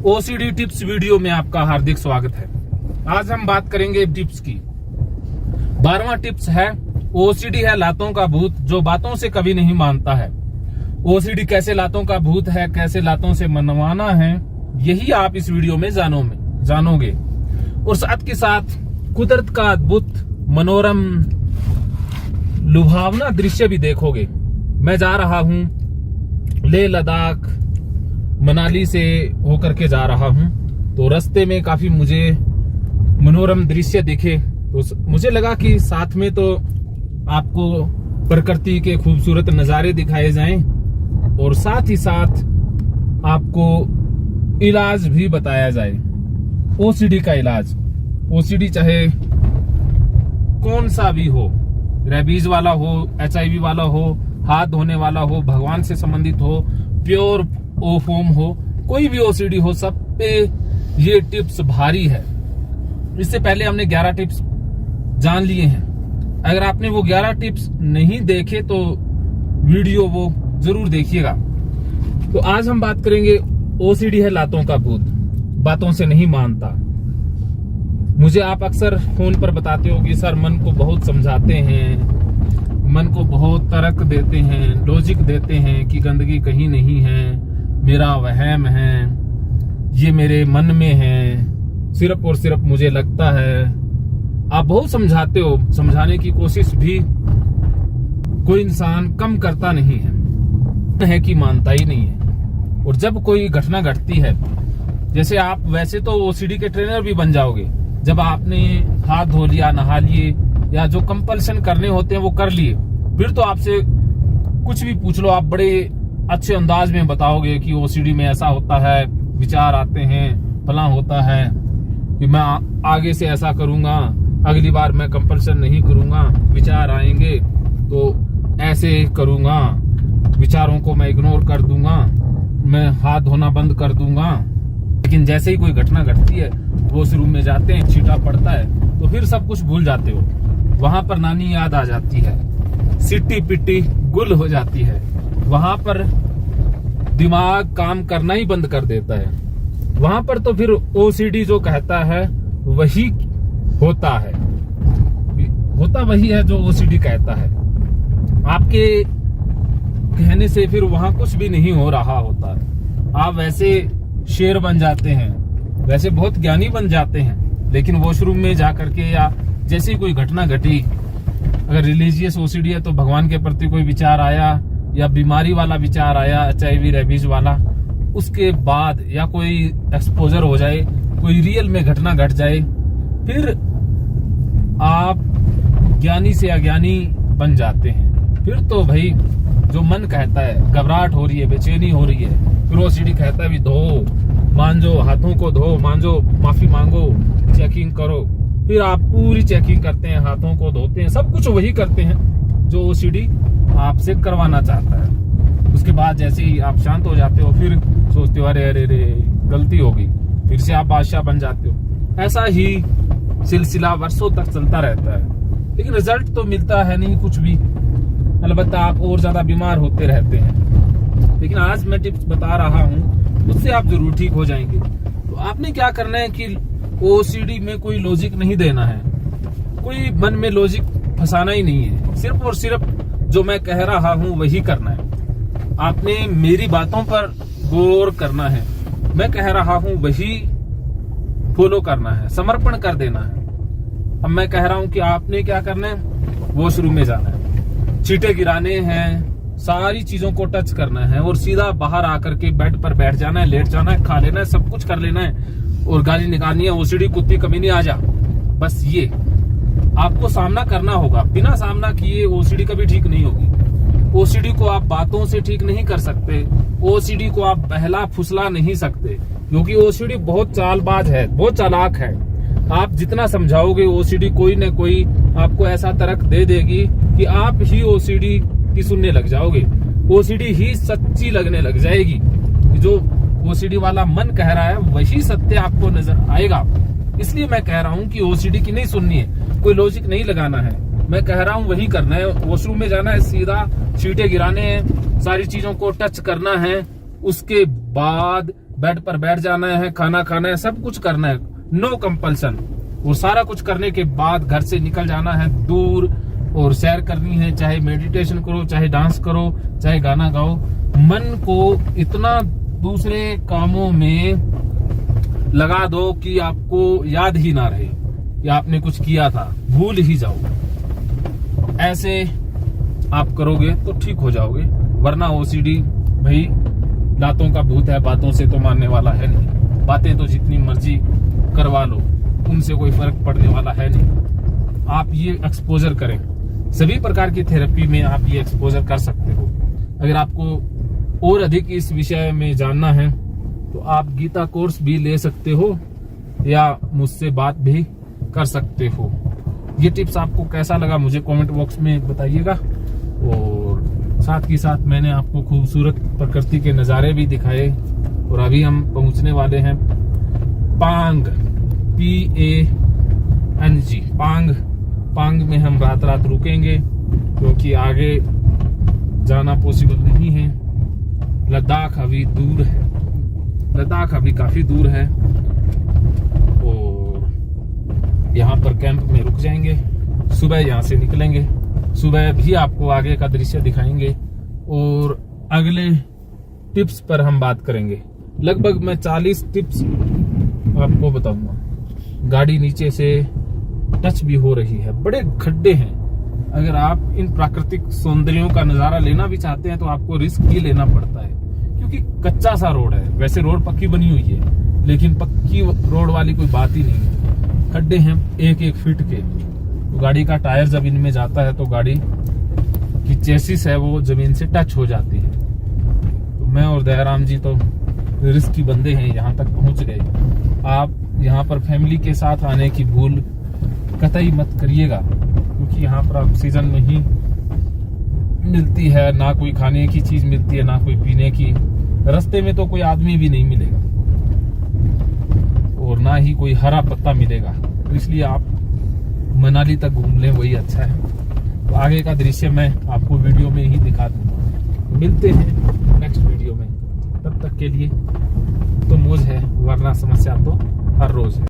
OCD tips video में आपका हार्दिक स्वागत है। आज हम बात करेंगे टिप्स की। 12वां टिप्स है ओसीडी है लातों का भूत जो बातों से कभी नहीं मानता है। ओसीडी कैसे लातों का भूत है, कैसे लातों से मनवाना है, यही आप इस वीडियो में जानोगे और साथ के साथ कुदरत का अद्भुत मनोरम लुभावना दृश्य भी देखोगे। मैं जा रहा हूं लेह लद्दाख मनाली से होकर के जा रहा हूं, तो रास्ते में काफी मुझे मनोरम दृश्य दिखे, तो मुझे लगा कि साथ में तो आपको प्रकृति के खूबसूरत नजारे दिखाए जाएं और साथ ही साथ आपको इलाज भी बताया जाए। ओसीडी का इलाज, ओसीडी चाहे कौन सा भी हो, रेबीज वाला हो, HIV वाला हो, हाथ धोने वाला हो, भगवान से संबंधित हो, प्योर ओफोम हो, कोई भी ओसीडी हो, सब पे ये टिप्स भारी है। इससे पहले हमने 11 टिप्स जान लिए हैं। अगर आपने वो 11 टिप्स नहीं देखे तो वीडियो वो जरूर देखिएगा। तो आज हम बात करेंगे ओसीडी है लातों का भूत, बातों से नहीं मानता। मुझे आप अक्सर फोन पर बताते हो कि सर मन को बहुत समझाते हैं, मन को बहुत तर्क देते हैं, लॉजिक देते हैं कि गंदगी कहीं नहीं है, मेरा वहम है, ये मेरे मन में है, सिर्फ और सिर्फ मुझे लगता है। आप बहुत समझाते हो, समझाने की कोशिश भी कोई इंसान कम करता नहीं है कि मानता ही नहीं है। और जब कोई घटना घटती है, जैसे आप वैसे तो ओसीडी के ट्रेनर भी बन जाओगे, जब आपने हाथ धो लिया, नहा लिए, या जो कंपल्सन करने होते हैं वो कर लिए, फिर तो आपसे कुछ भी पूछ लो, आप बड़े अच्छे अंदाज में बताओगे कि ओसीडी में ऐसा होता है, विचार आते हैं, फला होता है कि मैं आगे से ऐसा करूंगा, अगली बार मैं कंपल्सन नहीं करूंगा, विचार आएंगे तो ऐसे करूंगा, विचारों को मैं इग्नोर कर दूंगा, मैं हाथ धोना बंद कर दूंगा। लेकिन जैसे ही कोई घटना घटती है, वॉशरूम में जाते हैं, छींटा पड़ता है, तो फिर सब कुछ भूल जाते हो। वहां पर नानी याद आ जाती है, सिट्टी पिट्टी गुल हो जाती है, वहां पर दिमाग काम करना ही बंद कर देता है। वहां पर तो फिर ओसीडी जो कहता है वही होता है, होता वही है जो ओसीडी कहता है। आपके कहने से फिर वहां कुछ भी नहीं हो रहा होता। आप वैसे शेर बन जाते हैं, वैसे बहुत ज्ञानी बन जाते हैं, लेकिन वॉशरूम में जाकर के या जैसे कोई घटना घटी, अगर रिलीजियस ओसीडी है तो भगवान के प्रति कोई विचार आया या बीमारी वाला विचार आया, HIV रेबीज वाला, उसके बाद या कोई एक्सपोजर हो जाए, कोई रियल में घटना घट जाए, फिर आप ज्ञानी से अज्ञानी बन जाते हैं। फिर तो भाई जो मन कहता है, घबराहट हो रही है, बेचैनी हो रही है, फिर ओसीडी कहता है भी धो, मांजो, हाथों को धो, मांजो, माफी मांगो, चेकिंग करो। फिर आप पूरी चेकिंग करते हैं, हाथों को धोते हैं, सब कुछ वही करते हैं जो ओसीडी आपसे करवाना चाहता है। उसके बाद जैसे ही आप शांत हो जाते हो, फिर सोचते हो अरे अरे अरे गलती हो गई, फिर से आप बादशाह बन जाते हो। ऐसा ही सिलसिला वर्षों तक चलता रहता है, लेकिन रिजल्ट तो मिलता है नहीं कुछ भी। अलबत्ता आप और ज्यादा बीमार होते रहते हैं। लेकिन आज मैं टिप्स बता रहा हूँ, उससे आप जरूर ठीक हो जाएंगे। तो आपने क्या करना है कि ओसीडी में कोई लॉजिक नहीं देना है, कोई मन में लॉजिक फंसाना ही नहीं है। सिर्फ और सिर्फ जो मैं कह रहा हूं वही करना है। आपने मेरी बातों पर गौर करना है, मैं कह रहा हूं वही फॉलो करना है, समर्पण कर देना है। अब मैं कह रहा हूं कि आपने क्या करना है, वॉशरूम में जाना है, छींटे गिराने हैं, सारी चीजों को टच करना है और सीधा बाहर आकर के बेड पर बैठ जाना है, लेट जाना है, खा लेना है, सब कुछ कर लेना है और गाली निकालनी है, ओसीडी कुत्ती कभी नहीं आ जा। बस ये आपको सामना करना होगा। बिना सामना किए ओसीडी कभी ठीक नहीं होगी। ओसीडी को आप बातों से ठीक नहीं कर सकते, ओसीडी को आप बहला फुसला नहीं सकते, क्योंकि ओसीडी बहुत चालबाज है, बहुत चालाक है। आप जितना समझाओगे ओसीडी कोई न कोई आपको ऐसा तर्क दे देगी कि आप ही ओसीडी की सुनने लग जाओगे, ओसीडी ही सच्ची लगने लग जाएगी। जो ओसीडी वाला मन कह रहा है वही सत्य आपको नजर आएगा। इसलिए मैं कह रहा हूं कि ओसीडी की नहीं सुननी है, कोई लॉजिक नहीं लगाना है, मैं कह रहा हूं वही करना है। वॉशरूम में जाना है, सीधा छींटे गिराने हैं, सारी चीजों को टच करना है, उसके बाद बेड पर बैठ जाना है, खाना खाना है, सब कुछ करना है, नो कंपल्सन। और सारा कुछ करने के बाद घर से निकल जाना है दूर और सैर करनी है, चाहे मेडिटेशन करो, चाहे डांस करो, चाहे गाना गाओ। मन को इतना दूसरे कामों में लगा दो कि आपको याद ही ना रहे कि आपने कुछ किया था, भूल ही जाओ। ऐसे आप करोगे तो ठीक हो जाओगे, वरना ओसीडी भाई लातों का भूत है, बातों से तो मानने वाला है नहीं। बातें तो जितनी मर्जी करवा लो, उनसे कोई फर्क पड़ने वाला है नहीं। आप ये एक्सपोजर करें, सभी प्रकार की थेरेपी में आप ये एक्सपोजर कर सकते हो। अगर आपको और अधिक इस विषय में जानना है तो आप गीता कोर्स भी ले सकते हो या मुझसे बात भी कर सकते हो। ये टिप्स आपको कैसा लगा मुझे कमेंट बॉक्स में बताइएगा। और साथ ही साथ मैंने आपको खूबसूरत प्रकृति के नज़ारे भी दिखाए। और अभी हम पहुंचने वाले हैं पांग, PANG, पांग में हम रात रुकेंगे क्योंकि आगे जाना पॉसिबल नहीं है। लद्दाख अभी दूर है, लद्दाख अभी काफी दूर है। और यहाँ पर कैंप में रुक जाएंगे, सुबह यहाँ से निकलेंगे, सुबह भी आपको आगे का दृश्य दिखाएंगे और अगले टिप्स पर हम बात करेंगे। लगभग मैं 40 टिप्स आपको बताऊंगा। गाड़ी नीचे से टच भी हो रही है, बड़े खड्डे हैं। अगर आप इन प्राकृतिक सौंदर्यों का नजारा लेना भी चाहते हैं तो आपको रिस्क ही लेना पड़ता है क्योंकि कच्चा सा रोड है। वैसे रोड पक्की बनी हुई है लेकिन पक्की रोड वाली कोई बात ही नहीं है। खड्डे हैं 1-1 फीट के। तो गाड़ी का टायर जब इनमें जाता है तो गाड़ी की चेसिस है वो जमीन से टच हो जाती है। तो मैं और दयाराम जी तो रिस्की बंदे हैं, यहाँ तक पहुंच गए। आप यहाँ पर फैमिली के साथ आने की भूल कतई मत करिएगा क्योंकि यहाँ पर ऑक्सीजन नहीं मिलती है, ना कोई खाने की चीज मिलती है, ना कोई पीने की। रास्ते में तो कोई आदमी भी नहीं मिलेगा और ना ही कोई हरा पत्ता मिलेगा। तो इसलिए आप मनाली तक घूम लें, वही अच्छा है। तो आगे का दृश्य मैं आपको वीडियो में ही दिखा दूंगा। मिलते हैं नेक्स्ट वीडियो में, तब तक के लिए तो मौज है, वरना समस्या तो हर रोज है।